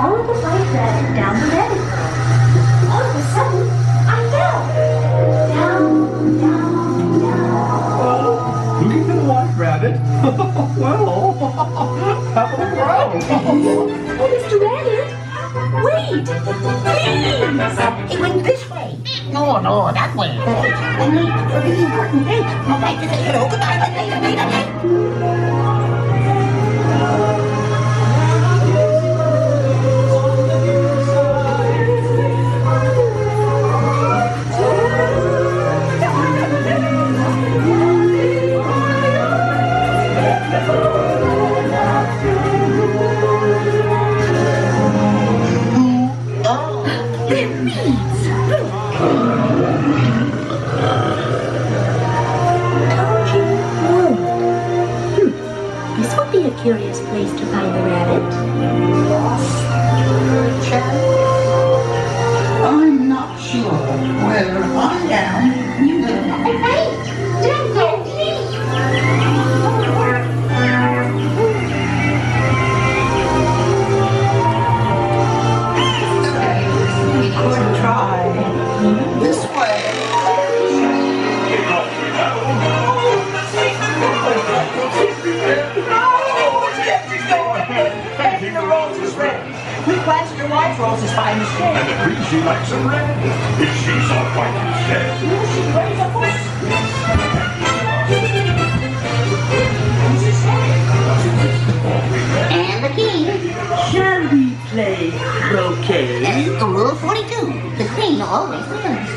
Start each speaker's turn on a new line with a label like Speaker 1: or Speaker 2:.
Speaker 1: All of a sudden, down the rabbit hole. All of a sudden, I fell. Down, down, down.
Speaker 2: Oh, look at the white rabbit. Well, have a grow.
Speaker 1: Oh, Mr. Rabbit, wait, please.
Speaker 3: It went this way. No, that way. Only for the important thing. I'd like to say hello, goodbye, later.
Speaker 1: This would be a curious place to find the rabbit.
Speaker 4: I'm not sure. Well, I'm down. You know.
Speaker 1: Wait! Don't go, please!
Speaker 4: We could try this way.
Speaker 3: We plaster white roses by mistake.
Speaker 2: And agrees she likes them red. If she's all white instead.
Speaker 3: She plays a fuss.
Speaker 5: And the king.
Speaker 4: Shall we play croquet?
Speaker 5: Rule 42. The queen always wins.